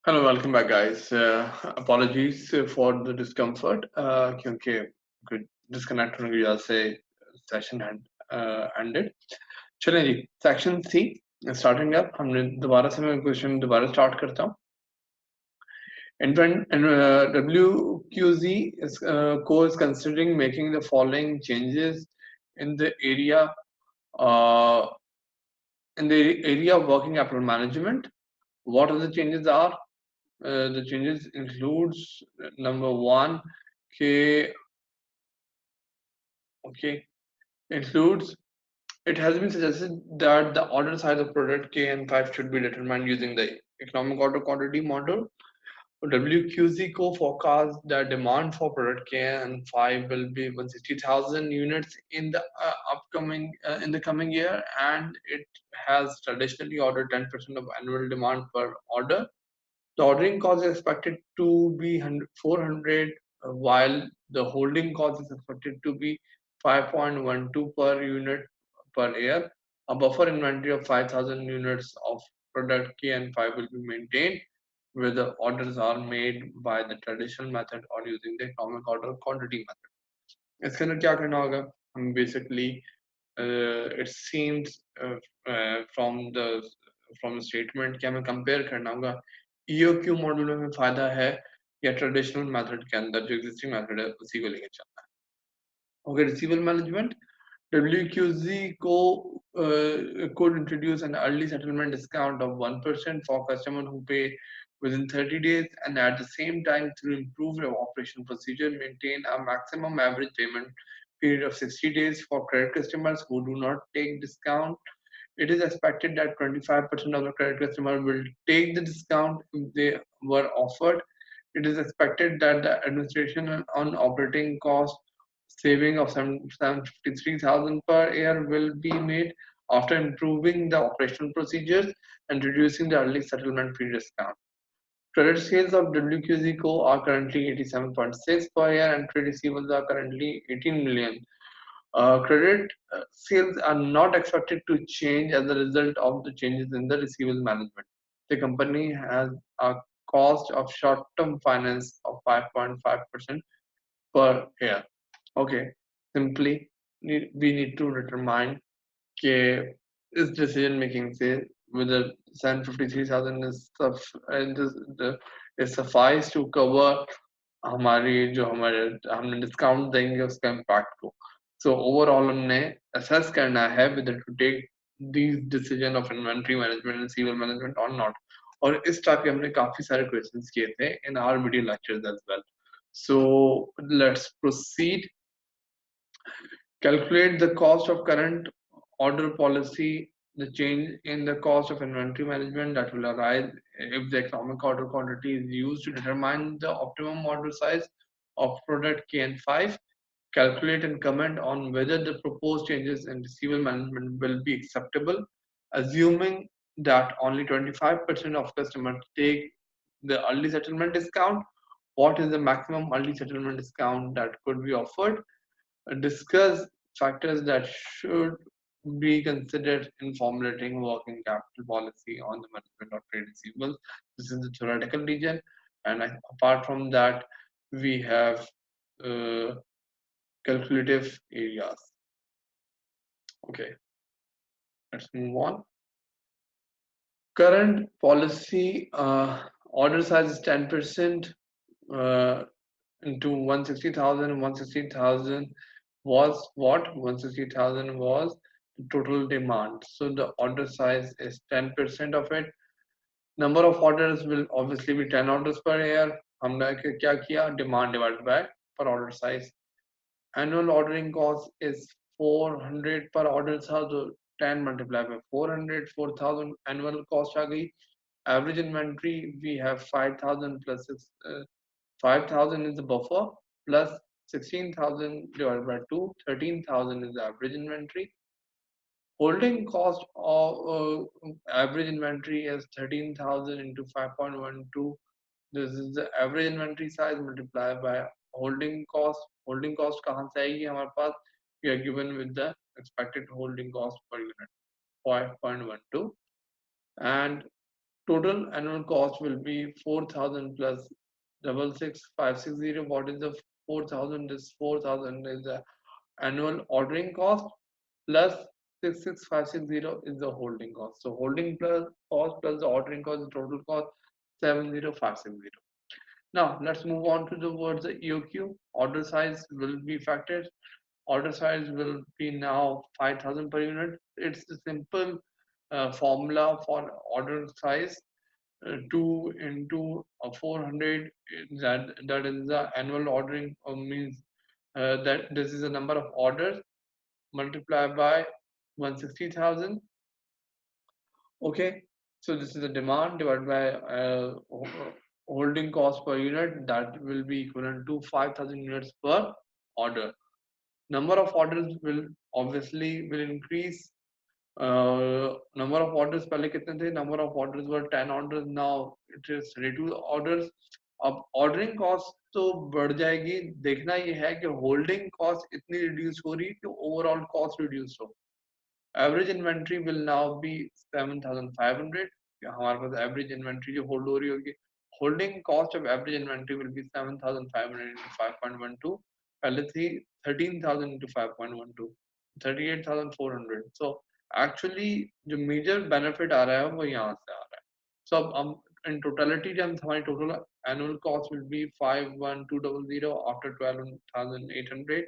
Hello, welcome back, guys. Apologies for the discomfort क्योंकि कुछ disconnect होने की वजह से session had ended. चलें जी, section C starting up. हमने दोबारा से मैं क्वेश्चन दोबारा start करता हूँ. And when WQZ co is considering making the following changes in the area uh, of working capital management. What are the changes are? The changes includes number one, K, okay, includes it has been suggested that the order size of product K and 5 should be determined using the economic order quantity model. WQZ co forecasts that demand for product K and 5 will be 160,000 units in the in the coming year, and it has traditionally ordered 10% of annual demand per order. The ordering cost is expected to be 400, while the holding cost is expected to be 5.12 per unit per year. A buffer inventory of 5,000 units of product K and 5 will be maintained, whether orders are made by the traditional method or using the economic order quantity method. इसके अंदर क्या करना होगा? हम basically it seems from the statement कि हमें compare करना होगा EOQ मॉडल में फायदा है या ट्रेडिशनल मेथड के अंदर जो एग्जिस्टिंग मेथड है उसी को लेके चलना है. Okay, receivable management. WQZ could introduce an early settlement discount of 1% for customers who pay within 30 days, and at the same time, through improved operation procedure, maintain a maximum average payment period of 60 days for credit customers who do not take discount. It is expected that 25% of the credit customers will take the discount if they were offered. It is expected that the administration on operating cost saving of 753,000 per year will be made after improving the operational procedures and reducing the early settlement fee discount. Credit sales of WQZ Co are currently 87.6 per year, and trade receivables are currently 18 million. Credit sales are not expected to change as a result of the changes in the receivable management. The company has a cost of short-term finance of 5.5% per year. Okay, simply we need to determine कि इस decision making से whether 753,000 is suffice to cover हमारी जो हमने discount देंगे उसका impact को. So overall हमने assess करना है whether to take these decision of inventory management and receivable management or not. और इस टाइप के हमने काफी सारे questions किए थे in our video lectures as well. So let's proceed. Calculate the cost of current order policy, the change in the cost of inventory management that will arise if the economic order quantity is used to determine the optimum order size of product KN5. Calculate and comment on whether the proposed changes in receivable management will be acceptable, assuming that only 25% of customers take the early settlement discount. What is the maximum early settlement discount that could be offered? Discuss factors that should be considered in formulating working capital policy on the management of trade receivables. This is the theoretical region, and apart from that, we have uh, calculative areas. Okay, let's move on. Current policy order size is 10%. Into 160,000 and 160,000 was what? 160,000 was the total demand. So the order size is 10% of it. Number of orders will obviously be 10 orders per year. हमने क्या किया? Demand divided by per order size. Annual ordering cost is 400 per order था, so 10 multiplied by 400, 4,000 annual cost आ गई. Average inventory we have 5,000 plus 5,000 is the buffer plus 16,000 divided by 2, 13,000 is the average inventory. Holding cost of average inventory is 13,000 into 5.12. This is the average inventory size multiplied by holding cost. Holding cost कहाँ से आएगी हमारे पास? We are given with the expected holding cost per unit 5.12, and Total annual cost will be 4,000 plus 66560. What is the 4,000? This 4,000 is the annual ordering cost plus 66560 is the holding cost. So holding plus cost plus the ordering cost, the total cost 70560. Now let's move on to the words the EOQ. Order size will be factored. Order size will be now 5,000 per unit. It's the simple formula for order size. 2 into 400, that is the annual ordering, means that this is the number of orders multiplied by 160,000. Okay, so this is the demand divided by holding cost per unit, that will be equivalent to 5,000 units per order. Number of orders will obviously will increase. Number of orders पहले कितने थे? Number of orders were 10 orders. Now it is 32 orders. अब ordering cost तो बढ़ जाएगी. देखना ये है कि holding cost इतनी reduce हो रही है कि overall cost reduce हो. Average inventory will now be 7,500. हमारे पास average inventory जो hold हो रही होगी. Holding cost of average inventory will be 7,500 into 5.12. पहले थी 13,000 into 5.12. 38,400. So actually जो major benefit आ रहा है वो यहाँ से आ रहा है. So अब in totality जब हमारी total annual cost will be 5,1,200 after 12,800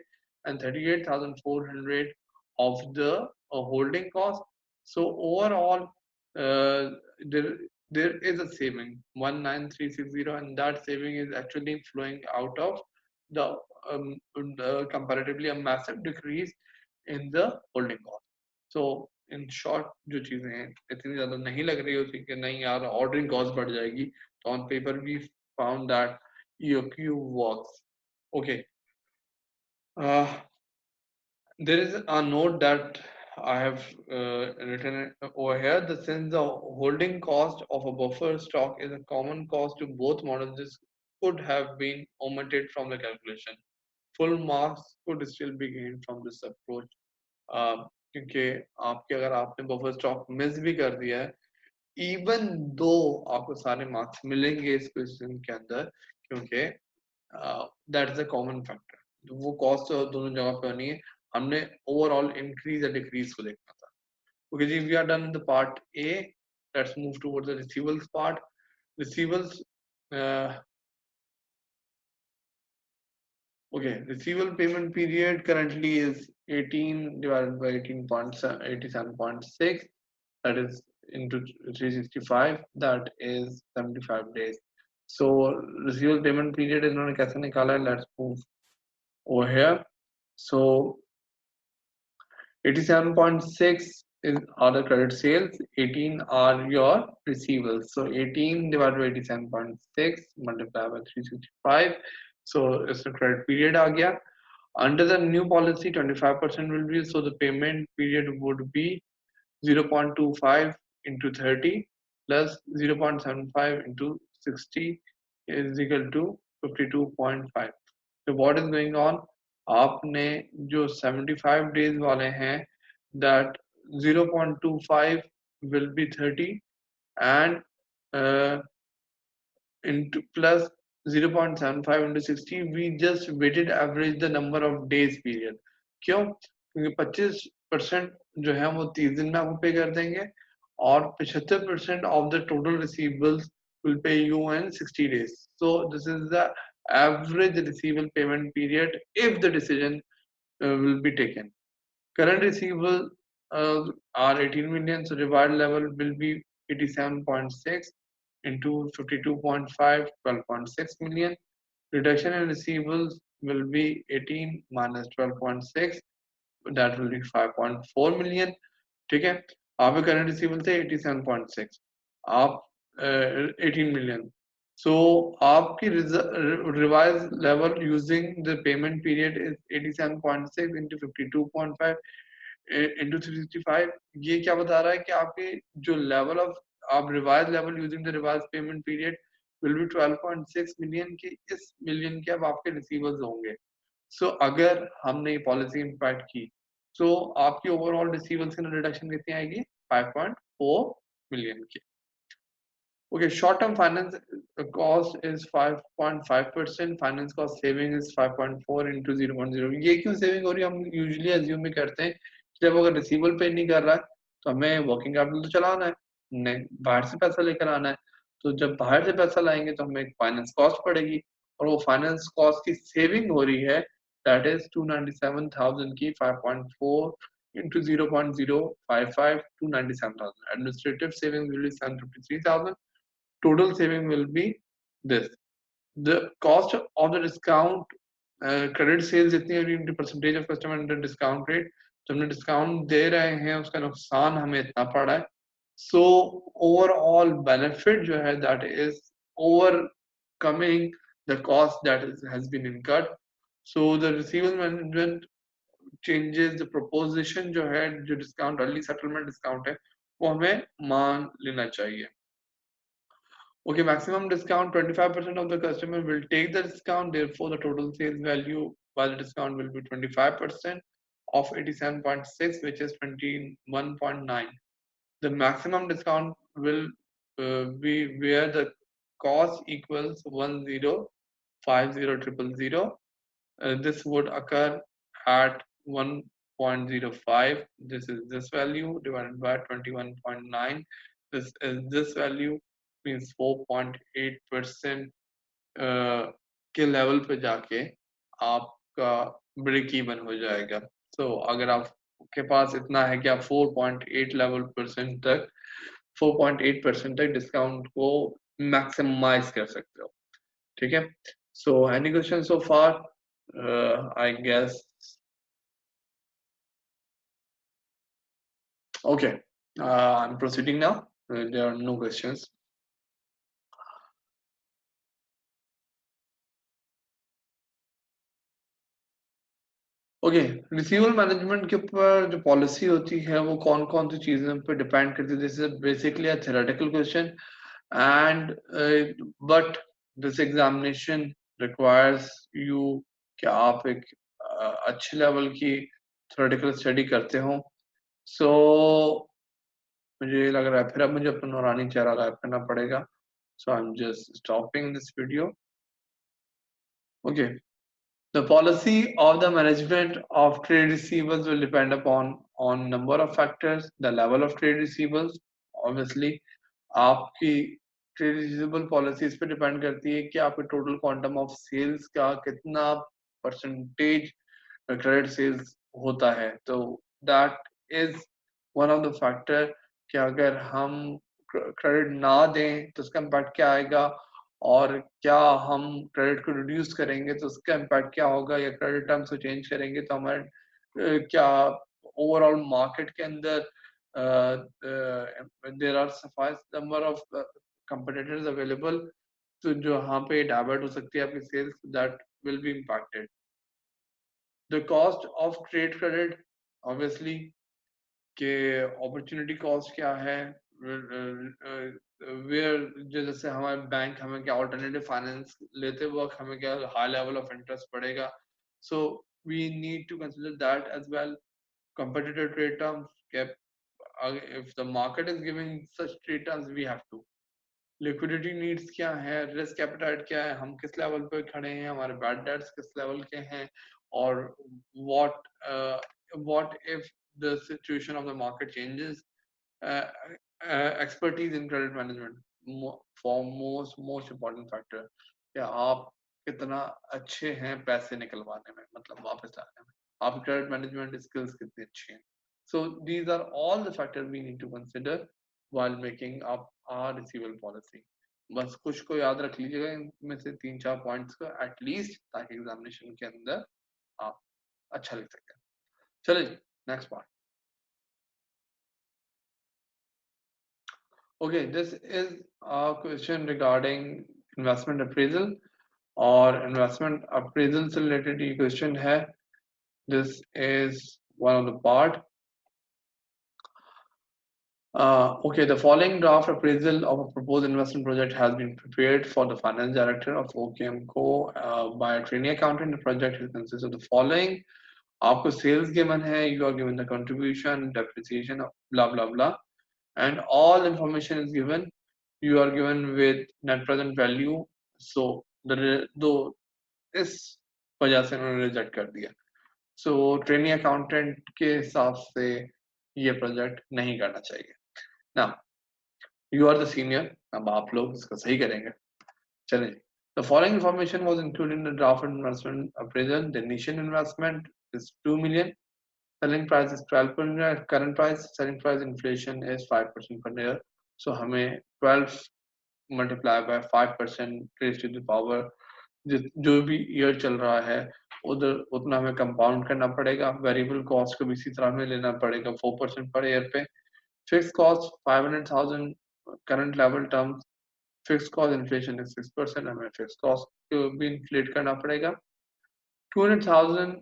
and 38,400 of the holding cost. So overall, uh, there there is a saving 19,360, and that saving is actually flowing out of the, comparatively a massive decrease in the holding cost. So in short, जो चीजें हैं इतनी ज़्यादा नहीं लग रही होती कि नहीं यार ordering cost बढ़ जाएगी, तो on paper we found that EOQ works. Okay. Uh, There is a note that I have written over here that since the holding cost of a buffer stock is a common cost to both models, this could have been omitted from the calculation. Full marks could still be gained from this approach. क्योंकि आपके अगर आपने buffer stock miss भी कर दिया है, even though आपको सारे मार्क्स मिलेंगे इस क्वेश्चन के अंदर, क्योंकि that is a common factor. वो कॉस्ट दोनों जगह पे होनी है. हमने ओवरऑल इंक्रीज या डिक्रीज को देखना था. Okay ji, we are done the part A. Let's move towards the receivables part. Receivables, okay, receivable payment period currently is 18 divided by 18.87.6, that is into 365, that is 75 days. So receivable payment period इन्होंने कैसे निकाला है? Let's move over here. So 87.6 is are the credit sales, 18 are your receivables. So 18 divided by 87.6 multiplied by 365. So it's a credit period आ गया. Under the new policy, 25% will be, so the payment period would be 0.25 into 30 plus 0.75 into 60 is equal to 52.5. So what is going on? आपने जो 75 days वाले हैं, that 0.25 will be 30 and into plus 0.75 into 60, we just weighted average the number of days period. क्यों? क्योंकि 25% जो है वो 30 दिन में आपको पे कर देंगे और 75% of the total receivables will pay you in 60 days. So this is the average receivable payment period if the decision will be taken. Current receivable are 18 million, so required level will be 87.6 into 52.5, 12.6 million. Reduction in receivables will be 18 minus 12.6, that will be 5.4 million. ठीक है, आपके current receivable थे 87.6, आप 18 million. So आपकी revised level using the payment period is 87.6 into 52.5 into 365. ये क्या बता रहा है कि आपके जो level of आप revised level using the revised payment period will be 12.6 million की इस million के अब आपके receivables होंगे. So अगर हमने ये policy impact की, so आपकी overall receivables की reduction कितनी आएगी? 5.4 million की. Okay, short-term finance cost is 5.5%, finance cost saving is 5.4 into 0.0। ये क्यों सेविंग हो रही है? हम यूजुअली अज्यूम में करते हैं कि जब अगर रिसीवेबल पे नहीं कर रहा है तो हमें वर्किंग कैपिटल तो चलाना है, नहीं बाहर से पैसा लेकर आना है। तो जब बाहर से पैसा लाएंगे तो हमें फाइनेंस कॉस्ट पड़ेगी, और वो फाइनेंस कॉस्ट की सेविंग हो रही है, दैट इज 297,000 की 5.4 into 0.055, 297,000। Administrative saving will be 753,000। Total saving will be this. The cost of the discount, credit sales जितनी है into percentage of customer under discount rate, तो हमने discount दे रहे हैं उसका नुकसान हमें इतना पड़ा है। So overall benefit जो है that is overcoming the cost that has been incurred. So the receivable management changes the proposition जो है, जो discount early settlement discount है वो हमें मान लेना चाहिए। Okay, maximum discount 25% of the customer will take the discount, therefore the total sales value by the discount will be 25% of 87.6, which is 21.9. The maximum discount will be where the cost equals 1050,000. This would occur at 1.05. This is this value divided by 21.9. This is this value, means 4.8% के level पे जाके आपका break even हो जाएगा। तो अगर आपके पास इतना है कि आप 4.8 लेवल परसेंट तक 4.8% तक डिस्काउंट को मैक्सिमाइज कर सकते हो, ठीक है। So any question so far? I guess okay. I'm proceeding now. There are no questions. Okay, receivable management के ऊपर जो पॉलिसी होती है वो कौन कौन सी चीजों पर डिपेंड करती है? This is basically a theoretical question and but this examination requires you कि आप एक अच्छे लेवल की थ्योरेटिकल स्टडी करते हो। सो मुझे लग रहा है फिर अब मुझे अपना नूरानी चेहरा गायब करना पड़ेगा। So I am just stopping this video. Okay, the policy of the management of trade receivables will depend upon number of factors. The level of trade receivables, obviously, आपकी ट्रेड रिसीवेबल पॉलिसी इस पे depend करती है कि आपके total quantum of sales का कितना percentage credit sales होता है। तो that is one of the factor कि अगर हम क्रेडिट ना दें तो उसका इम्पैक्ट क्या आएगा, और क्या हम क्रेडिट को रिड्यूस करेंगे तो उसका इम्पैक्ट क्या होगा, या क्रेडिट टर्म्स को चेंज करेंगे तो हमारे क्या ओवरऑल मार्केट के अंदर there are sufficient number of competitors available, तो जो यहाँ पे डाइवर्ट हो सकती है आपकी sales, that will be impacted. The cost of trade credit, obviously कि अपॉर्चुनिटी कॉस्ट क्या है, वेयर जैसे हमारे बैंक हमें क्या अल्टरनेटिव फाइनेंस लेते वक्त हमें क्या हाई लेवल ऑफ इंटरेस्ट पड़ेगा। So we need to consider that as well. competitive trade terms, if the market is giving such trade terms, we have to liquidity needs क्या है, risk appetite क्या है, हम किस लेवल पे खड़े हैं, हमारे बैड डेट्स किस लेवल के हैं, और what if the situation of the market changes. Expertise in credit management for most important factor, क्या आप कितना अच्छे हैं पैसे निकलवाने में, मतलब वापस लाने में, आपकी क्रेडिट मैनेजमेंट स्किल्स कितनी अच्छी हैं। So these are all the factor we need to consider while making up our receivable policy। बस कुछ को याद रख लीजिएगा इनमें से 3-4 पॉइंट्स को एटलीस्ट, ताकि एग्जामिनेशन के अंदर आप अच्छा लिख सकें। चलिए next part. Okay, this is a question regarding investment appraisal, और इन्वेस्टमेंट अप्रेजल से रिलेटेड ये क्वेश्चन है। This is one of the part. Okay, the following draft appraisal of a proposed investment project has been prepared for the finance director of OKMCO by a trainee accountant. The project consists of the following. आपको sales given है, you are given the contribution, depreciation, blah blah blah, and all information is given. you are given with net present value, so दो इस वजह से उन्होंने reject कर दिया। सो trainee accountant के हिसाब से ये प्रोजेक्ट नहीं करना चाहिए ना। यू आर द सीनियर, अब आप लोग इसको सही करेंगे। चलिए, the following information was included in the draft investment appraisal. The initial investment is 2 million, selling price is 12 per unit, current price selling price inflation is 5% per year, so हमें 12 multiply by 5% raised to the power जो भी year चल रहा है उधर उतना हमें compound करना पड़ेगा। वेरिएबल कॉस्ट को भी इसी तरह में लेना पड़ेगा 4% पर ईयर पे। Fix cost 500,000 current level terms, fix cost inflation है 6%, हमें फिक्स कॉस्ट को भी इन्फ्लेट करना पड़ेगा। 200,000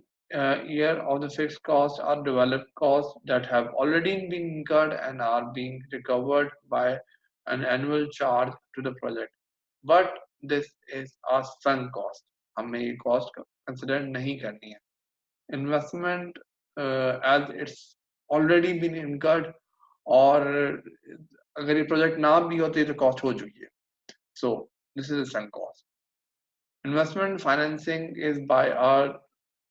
year of the fixed costs are developed costs that have already been incurred and are being recovered by an annual charge to the project, but this is a sunk cost, हमें ये cost consider नहीं करनी है। Investment as it's already been incurred, और अगर ये project ना भी होती तो cost हो चुकी है, so this is a sunk cost। Investment financing is by our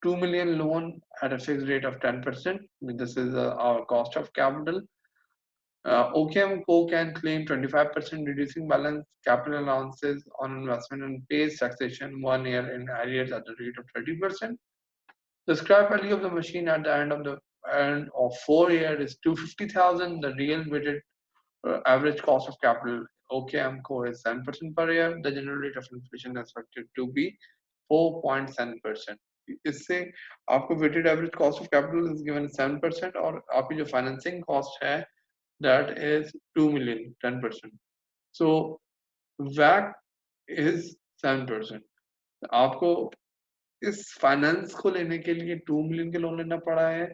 2 million loan at a fixed rate of 10%. This is our cost of capital. OKM Co can claim 25% reducing balance capital allowances on investment and pays taxation 1 year in arrears at the rate of 30%. The scrap value of the machine at the end of 4 years is 250,000. The real weighted average cost of capital OKM Co is 7% per year. The general rate of inflation is expected to be 4.7%. इससे आपको weighted average cost of capital is given 7% और आपकी जो financing cost है that is 2 million 10%. So WACC is 7%. आपको इस finance को लेने के लिए 2 मिलियन के लोन लेना पड़ा है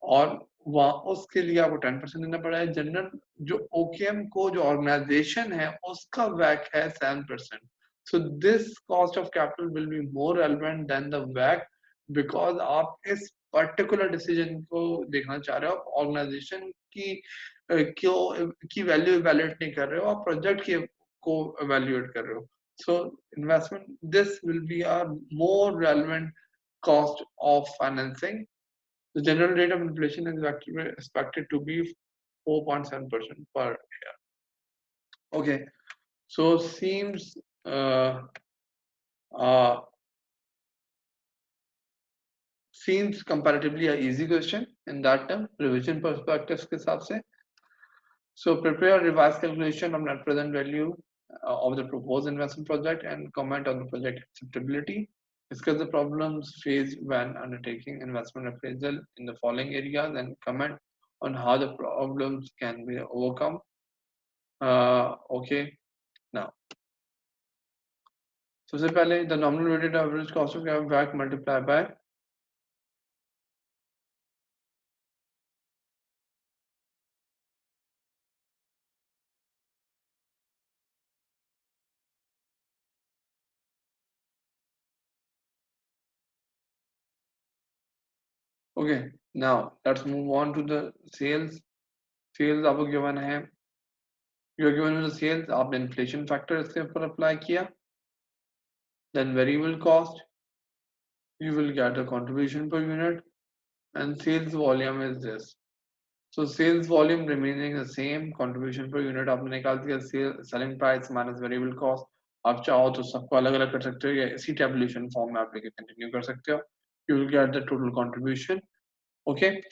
और वहाँ उसके लिए आपको 10% देना पड़ा है। जनरल जो ओकेएम को जो ऑर्गेनाइजेशन है उसका वैक है 7%। So this cost of capital will be more relevant than the वैक, बिकॉज आप इस पर्टिकुलर डिसीजन को देखना चाह रहे हो, ऑर्गेनाइजेशन की वैल्यू इवैल्यूएट नहीं कर रहे हो, आप प्रोजेक्ट की को इवैल्यूएट कर रहे हो। So investment, this will be a more relevant cost of financing. The general rate of inflation is actually expected to be 4.7% per year. Okay, so uh, seems comparatively a easy question in that term, revision perspectives के हिसाब से. So prepare a revised calculation of net present value of the proposed investment project and comment on the project acceptability. Discuss the problems faced when undertaking investment appraisal in the following areas and comment on how the problems can be overcome. Okay, now. सबसे पहले the nominal weighted average cost of capital multiplied by okay, now let's move on to the sales. Sales आपको given है, you are given the sales, आपने inflation factor इसके ऊपर apply किया, then variable cost, you will get a contribution per unit, and sales volume is this. So sales volume remaining the same, contribution per unit आपने निकाल दिया, selling price minus variable cost. आप चाहो तो सबको अलग अलग कर सकते हो या इसी tabulation form में आप लेके continue कर सकते हो. You will get the total contribution. Okay,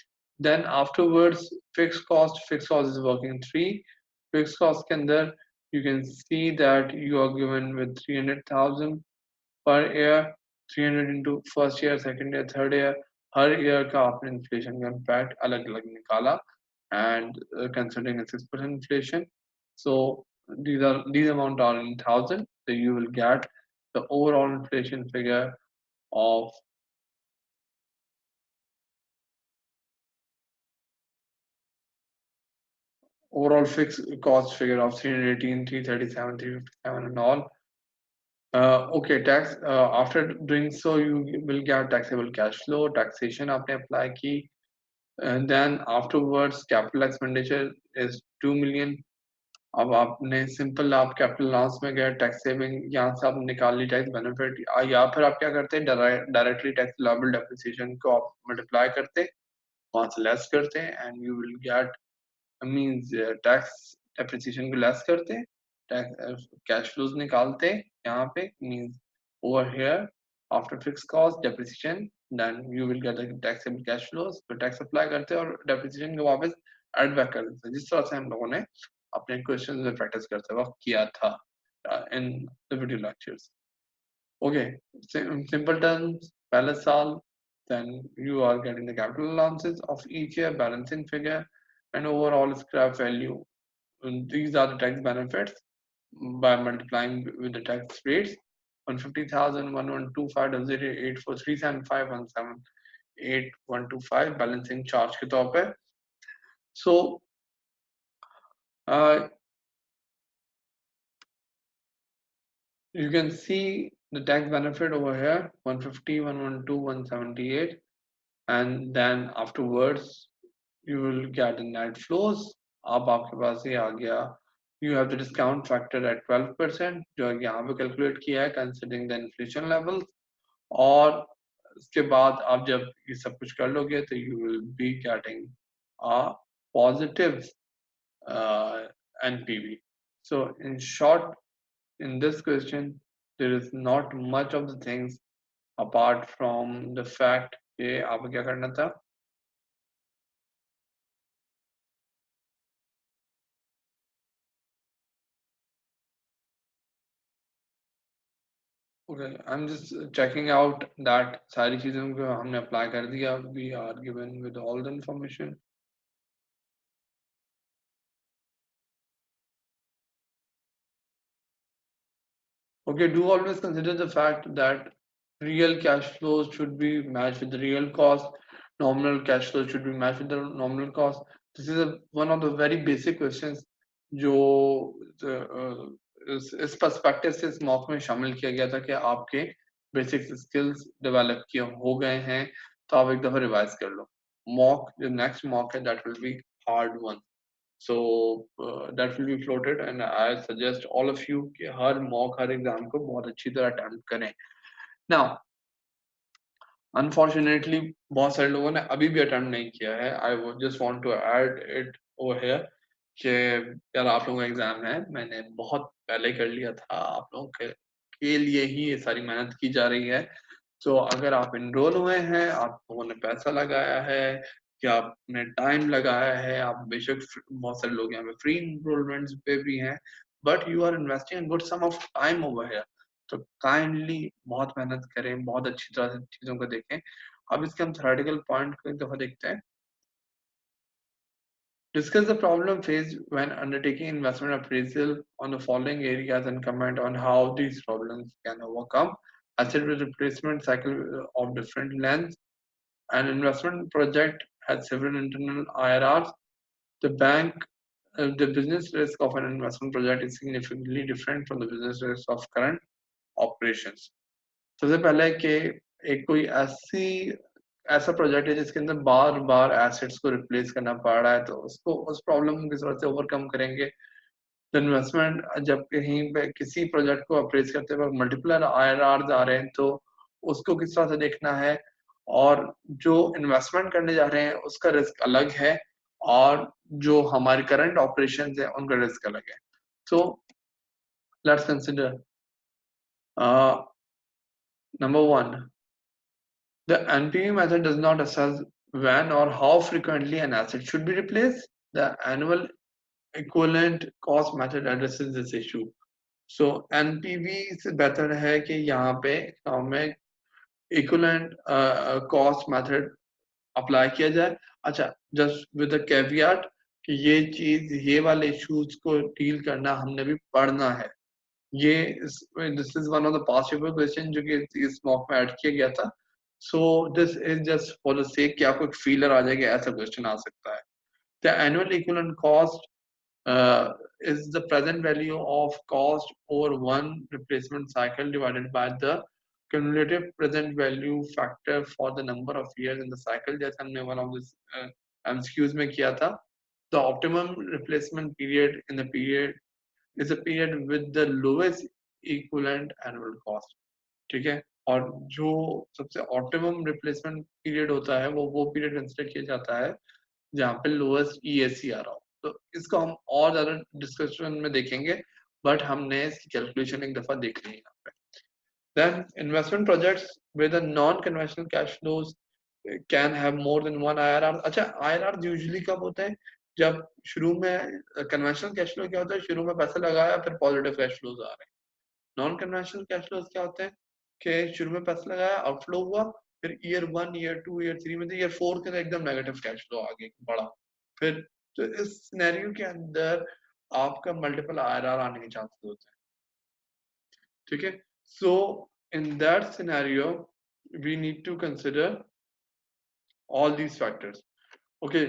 then afterwards fixed cost is working 3. Fixed cost के अंदर you can see that you are given with 300,000 per year, 300 into first year, second year, third year. Her year का आपने inflation का impact अलग अलग निकाला, and considering a 6% inflation, so these amount are in thousand, so you will get the overall inflation figure of overall fixed cost figure of 318, 337, 357 and all. Okay, tax, after doing so you will get taxable cash flow, taxation आपने apply की, and then afterwards capital expenditure is 2 million, अब आपने simple आप capital loss में गए, tax saving यहाँ से आप निकाल ली टैक्स बेनिफिट, या फिर आप क्या करते हैं डायरेक्टली टैक्स लायबल डेप्रिसिएशन को आप मल्टीप्लाई करते हैं, वहां से लेस करते हैं and you will get means tax depreciation को लेस करते हैं, टैक्स कैश फ्लोज निकालते हैं यहाँ पे means over here after fix cost depreciation then you will get the taxable cash flows, तो टैक्स अप्लाई करते हैं और डेप्रिसिएशन को वापस ऐड बैक कर देते हैं, जिस तरह से हम लोगों ने अपने क्वेश्चन में प्रैक्टिस करते वक्त किया था in the video lectures. Okay, simple terms, पहले साल, then you are getting the capital allowances of each year, balancing figure, and overall scrap value. And these are the tax benefits by multiplying with the tax rates. 150,000, 8125 balancing charge के तौर पे. So you can see the tax benefit over here 150, 112, 178, and then afterwards you will get the net flows. अब आपके पास ये आ गया, you have the discount factor at 12% जो यहाँ पे कैलकुलेट किया है considering the inflation levels, और उसके बाद आप जब ये सब कुछ कर लोगे तो you will be getting a positive NPV. So in short, in this question there is not much of the things apart from the fact कि आपको क्या करना था. Okay, I'm just checking out that सारी चीजों को हमने अप्लाई कर दिया. We are given with all the information. Okay, do always consider the fact that real cash flows should be matched with the real cost. Nominal cash flow should be matched with the nominal cost. This is one of the very basic questions जो इस perspective से इस mock में शामिल किया गया था कि आपके बेसिक स्किल्स डेवलप किए हो गए हैं तो आप एक दफा रिवाइज कर लो. मॉक जो नेक्स्ट मॉक है that will B hard one. So that will be floated and I suggest all of you कि हर mock हर एग्जाम को बहुत अच्छी तरह अटेम्प्ट करें. Now unfortunately बहुत सारे लोगों ने अभी भी अटेम्प्ट नहीं किया है. I would just want to add it over here कि यार आप लोगों का एग्जाम है, मैंने बहुत पहले कर लिया था, आप लोगों के लिए ही ये सारी मेहनत की जा रही है. तो अगर आप इनरोल हुए हैं, आप लोगों ने पैसा लगाया है कि आपने टाइम लगाया है, आप बेशक बहुत सारे लोग यहाँ पे फ्री इनरोलमेंट्स पे भी हैं, but you are investing good some of time over here. तो काइंडली बहुत मेहनत करें, बहुत अच्छी तरह से चीजों को देखें. अब इसके हम थ्योरेटिकल पॉइंट को एक दफा देखते हैं. Discuss the problem faced when undertaking investment appraisal on the following areas and comment on how these problems can overcome. Asset replacement cycle of different lengths. An investment project has several internal IRRs. The the business risk of an investment project is significantly different from the business risk of current operations. सबसे पहले कि एक कोई ऐसा project है जिसके अंदर बार बार assets को रिप्लेस करना पड़ रहा है, तो उसको उस प्रॉब्लम की जरूरत से ओवरकम करेंगे. इन्वेस्टमेंट जब कहीं पे किसी प्रोजेक्ट को अप्रेस करते वक्त मल्टीपल आईआरआर आ रहे हैं तो उसको किस तरह से देखना है, और जो इन्वेस्टमेंट करने जा रहे हैं उसका रिस्क अलग है और जो हमारे करंट ऑपरेशन है उनका रिस्क अलग है. So let's consider number 1. The NPV method does not assess when or how frequently an asset should be replaced. The annual equivalent cost method addresses this issue. So NPV से बेहतर है कि यहाँ पे हमें equivalent cost method अप्लाई किया जाए. अच्छा, जस्ट विद द कैवियट कि ये चीज ये वाले इश्यूज को डील करना हमने भी पढ़ना है. ये this is one of the past paper question जो कि इस मॉक में ऐड किया गया था. So this is just for the sake कि आपको एक फीलर आ जाएगा ऐसा क्वेश्चन आ सकता है. The annual equivalent cost is the present value of cost over one replacement cycle divided by the cumulative present value factor for the number of years in the cycle. जैसे हमने one of this MCQs में किया था. The optimum replacement period in the period is a period with the lowest equivalent annual cost. ठीक है, और जो सबसे ऑप्टिमम रिप्लेसमेंट पीरियड होता है वो पीरियड कंसिडर किया जाता है जहाँ पे लोएस्ट ईएससी आ रहा हो. तो इसको हम और ज्यादा डिस्कशन में देखेंगे, बट हमने इसकी कैलकुलेशन एक दफा देख ली है यहाँ पे. Then investment projects with a non-conventional cash flows can have more than one IRR. अच्छा, IRR usually कब होता है? जब शुरू में कन्वेंशनल कैश फ्लो क्या होता है, शुरू में पैसा लगाया फिर पॉजिटिव कैश फ्लोज आ रहे हैं. नॉन कन्वेंशनल कैश फ्लोज क्या होते हैं कि शुरू में पैसा लगाया, आउटफ्लो हुआ, फिर ईयर 1 ईयर 2 ईयर 3 में ईयर 4 के एकदम नेगेटिव कैश फ्लो आ गया बड़ा. फिर तो इस सिनेरियो के अंदर आपका मल्टीपल आईआरआर आने के चांसेस होते हैं. ठीक है, so in that scenario we need to consider all these factors. Okay,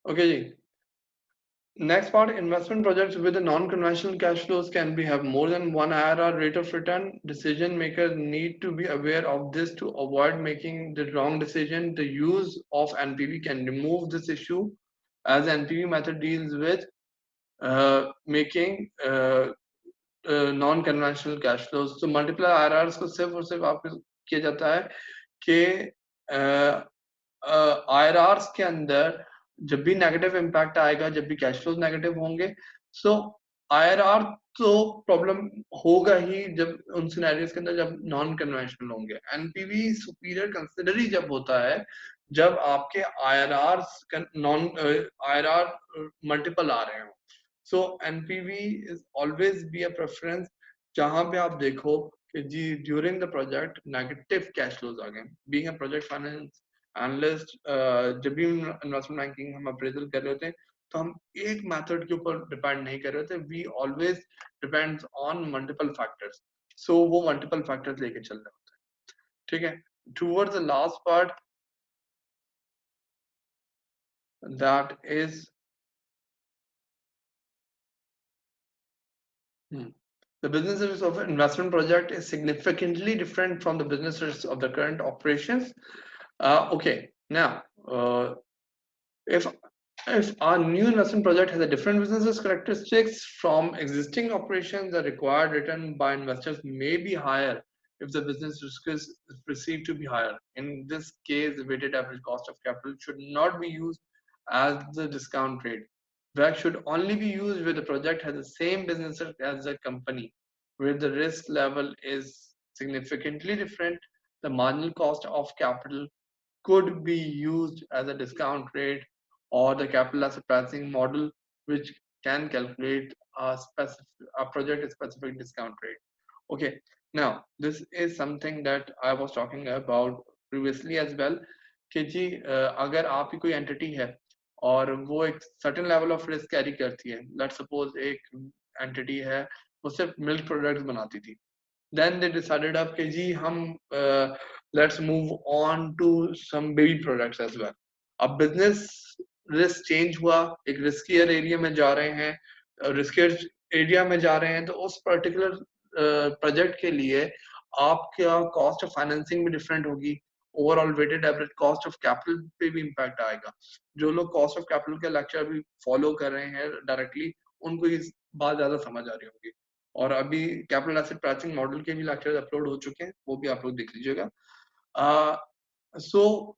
okay ji. Next part, investment projects with the non-conventional cash flows can be have more than one IRR rate of return. Decision makers need to be aware of this to avoid making the wrong decision. The use of NPV can remove this issue, as NPV method deals with making non conventional cash flows. तो multiple आईआरआरस को सिर्फ और सिर्फ आपको किया जाता है कि आईआरआरस के अंदर जब भी नेगेटिव इम्पैक्ट आएगा, जब भी कैश फ्लोज नेगेटिव होंगे, सो आईआरआर तो प्रॉब्लम होगा ही जब उन सिनेरियोस के अंदर जब नॉन कन्वेंशनल होंगे. एनपीवी सुपीरियर कंसिडर ही जब होता है जब आपके आईआरआर नॉन आईआरआर मल्टीपल आ रहे हो. So NPV is always be a preference जहां पे आप देखो कि जी during the project negative cash flows आ गए. Being a project finance analyst, जब भी इन्वेस्टमेंट बैंकिंग हम अप्रेजल कर रहे होते हैं तो हम एक मेथड के ऊपर डिपेंड नहीं कर रहे होते. We always depends on multiple factors. So वो मल्टीपल फैक्टर्स लेके चल रहे होते हैं. ठीक है, towards the last part that is the business risk of an investment project is significantly different from the business risk of the current operations. Okay, now if our new investment project has a different business risk characteristics from existing operations, the required return by investors may be higher if the business risk is perceived to be higher. In this case, the weighted average cost of capital should not be used as the discount rate. WACC should only be used where the project has the same business risk as the company, where the risk level is significantly different. The marginal cost of capital could be used as a discount rate or the capital asset pricing model, which can calculate a project specific discount rate. Okay, now this is something that I was talking about previously as well कि जी अगर आपकी कोई entity है और वो एक certain level of risk carry करती है. लेट्स सपोज एक एंटिटी है वो सिर्फ मिल्क प्रोडक्ट्स बनाती थी. then they decided up कि जी हम let's move on to some baby products as well. अब business risk change हुआ, एक riskier area में जा रहे हैं, riskier area में जा रहे हैं, तो उस particular project के लिए आपका cost of financing भी different होगी. Overall weighted average cost of capital पे भी इम्पैक्ट आएगा. जो लोग कॉस्ट ऑफ कैपिटल के लेक्चर भी फॉलो कर रहे हैं डायरेक्टली, उनको ये बात ज्यादा समझ आ रही होगी. और अभी कैपिटल एसेट प्राइसिंग मॉडल के भी लेक्चर्स अपलोड हो चुके हैं, वो भी आप लोग देख लीजिएगा. सो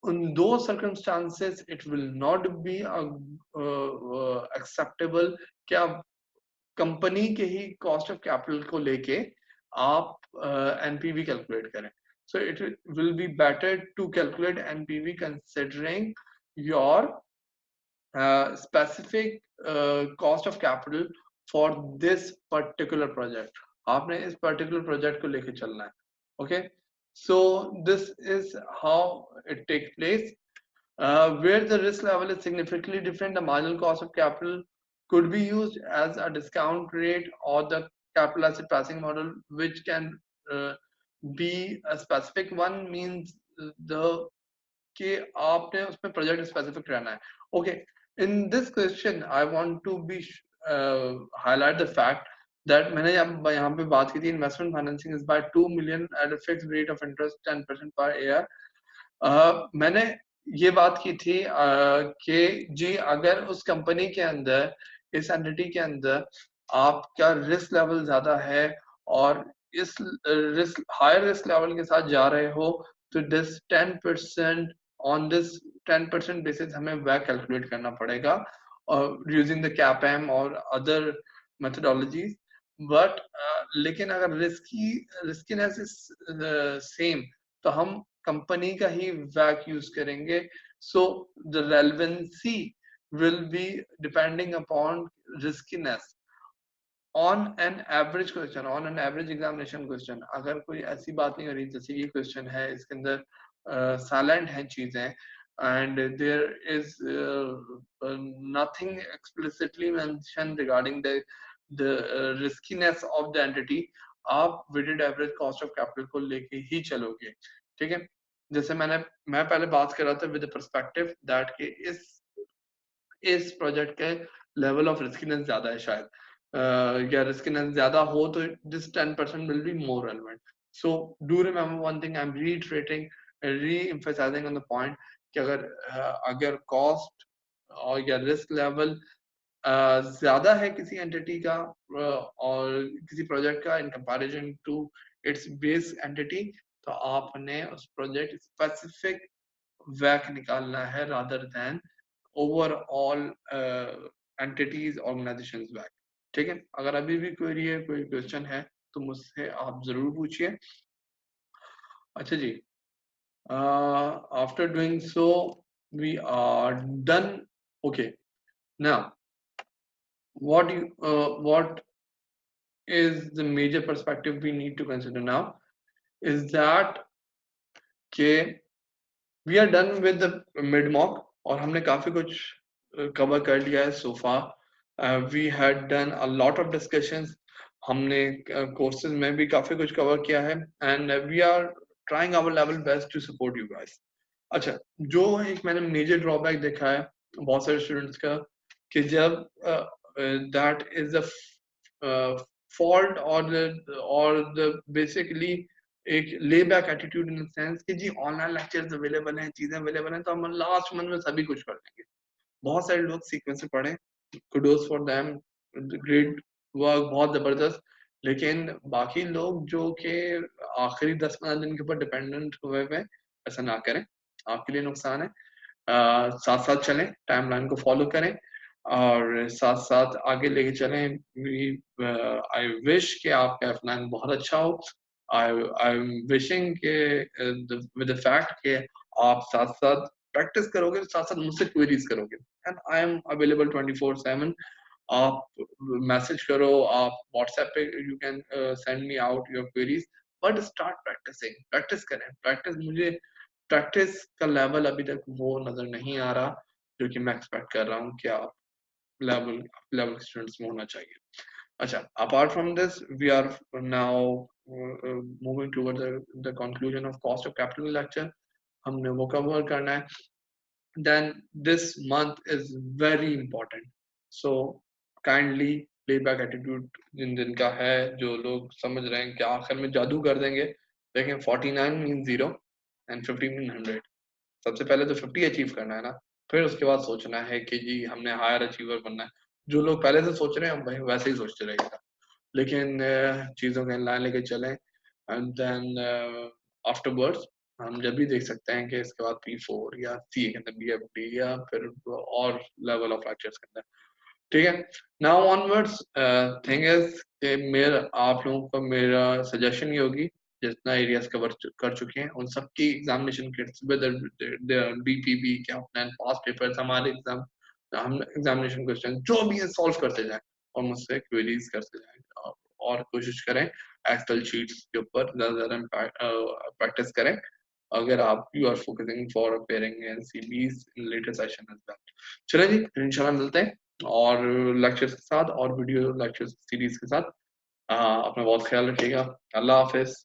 in those circumstances it will not be acceptable कि आप कंपनी के ही कॉस्ट ऑफ कैपिटल को लेके आप एनपीवी कैलकुलेट करें. So it will be better to calculate NPV considering your specific cost of capital for this particular project. आपने इस particular project को लेके चलना है. Okay, so this is how it takes place. Where the risk level is significantly different, the marginal cost of capital could be used as a discount rate or the capital asset pricing model, which can be a specific one, means the कि आपने उसमें project specific रहना है. Okay, in this question I want to be highlight the fact that मैंने यहाँ पे बात की थी, investment financing is by 2 million at a fixed rate of interest 10% per year. मैंने ये बात की थी कि जी अगर उस कंपनी के अंदर, इस एंटिटी के अंदर आपका रिस्क लेवल ज्यादा है और इस रिस्क, हायर रिस्क लेवल के साथ जा रहे हो, तो दिस 10% ऑन दिस 10% बेसिस हमें वह कैलकुलेट करना पड़ेगा और यूजिंग द कैप एम और अदर मेथोडोलॉजीज। बट लेकिन अगर रिस्कीनेस इज सेम, तो हम कंपनी का ही वैक यूज करेंगे। So the relevancy will be depending upon riskiness on an average question, on an average examination question. अगर कोई ऐसी बात नहीं हो रही जैसे ये क्वेश्चन है, इसके अंदर साइलेंट हैं चीजें and there is nothing explicitly mentioned regarding the riskiness of the entity, आप weighted average cost of capital को लेके ही चलोगे, ठीक है। जैसे मैं पहले बात कर रहा था विद परस्पेक्टिव दैट के इस प्रोजेक्ट के लेवल ऑफ रिस्कीनेस ज्यादा है शायद, या रिस्कीनेस ज्यादा हो तो this 10% will be more relevant. So do remember one thing, I am reiterating, reemphasizing on the point कि अगर कॉस्ट और या रिस्क लेवल ज्यादा है किसी एंटिटी का और किसी प्रोजेक्ट का in comparison to its base entity, तो आपने उस प्रोजेक्ट स्पेसिफिक वैक निकालना है rather than overall entities organizations वैक, ठीक है। अगर अभी भी क्वेरी है, कोई क्वेश्चन है, तो मुझसे आप जरूर पूछिए। अच्छा जी, after doing so we are done. Okay, now what is the major perspective we need to consider now is that के we are done with the mid mock और हमने काफी कुछ cover कर लिया है so far. We had done a lot of discussions, हमने courses में भी काफी कुछ cover किया है and we are trying our level best to support you guys. अच्छा, जो एक मैंने मेजर ड्रॉबैक देखा है बहुत सारे स्टूडेंट्स का कि जब दैट इज अ फॉल्ट और द बेसिकली एक ले back attitude in the sense कि जी ऑनलाइन लेक्चर्स अवेलेबल हैं, चीजें अवेलेबल हैं, तो हम लास्ट मंथ में सभी कुछ कर देंगे। बहुत सारे लोग सीक्वेंस से पढ़े, kudos for them, great work, बहुत जबरदस्त। लेकिन बाकी लोग जो कि आखिरी 10-15 दिन के ऊपर डिपेंडेंट हुए हुए, ऐसा ना करें, आपके लिए नुकसान है। साथ साथ चलें, टाइमलाइन को फॉलो करें और साथ साथ आगे लेके चलें। आई विश कि आपका F9 बहुत अच्छा हो। आई एम विशिंग के विद द फैक्ट कि आप साथ साथ प्रैक्टिस करोगे, साथ साथ मुझसे क्वेरीज करोगे एंड आई एम अवेलेबल 24/7। आप मैसेज करो, आप व्हाट्सएप पे you can send me out your queries, but start practicing, practice करें। मुझे प्रैक्टिस का लेवल अभी तक वो नजर नहीं आ रहा जो कि मैं एक्सपेक्ट कर रहा हूँ कि आप लेवल स्टूडेंट्स में होना चाहिए। अच्छा, apart from this we are now moving toward the conclusion of cost of capital lecture, हमने वो कवर करना है। then this month is very important, so kindly playback attitude जिन दिन का है, जो लोग समझ रहे हैं कि आखिर में जादू कर देंगे, देखें 49 मीन 0 एंड 50 मीन 100। सबसे पहले तो 50 अचीव करना है ना, फिर उसके बाद सोचना है कि जी हमने हायर अचीवर बनना है। जो लोग पहले से सोच रहे हैं भाई वैसे ही सोचते रहेगा, लेकिन चीजों के लाइन लेके चलें एंड देन आफ्टरवर्ड्स हम जब भी देख सकते हैं कि इसके बाद P4 या CA के अंदर BFD या फिर और लेवल ऑफ लेक्चर्स के अंदर, ठीक है। नाउ ऑनवर्ड्स थिंग इज कि मेरा आप लोगों को मेरा सजेशन ये होगी, जितना एरियाज कवर कर चुके हैं उन सबकी एग्जामिनेशन किट्स वेदर BPB क्या पास पेपर्स, हमारे एग्जाम, हम एग्जामिनेशन क्वेश्चन जो भी है सॉल्व करते जाएं और मुझसे क्वेरीज करते जाएं और कोशिश करें एक्सेल शीट्स के ऊपर ज़्यादा प्रैक्टिस करें अगर आप you are focusing for appearing in CBs in later session as well. चलिए जी, इंशाल्लाह मिलते हैं और लेक्चर्स के साथ और वीडियो लेक्चर्स सीरीज के साथ। अपना बहुत ख्याल रखिएगा। अल्लाह हाफिज।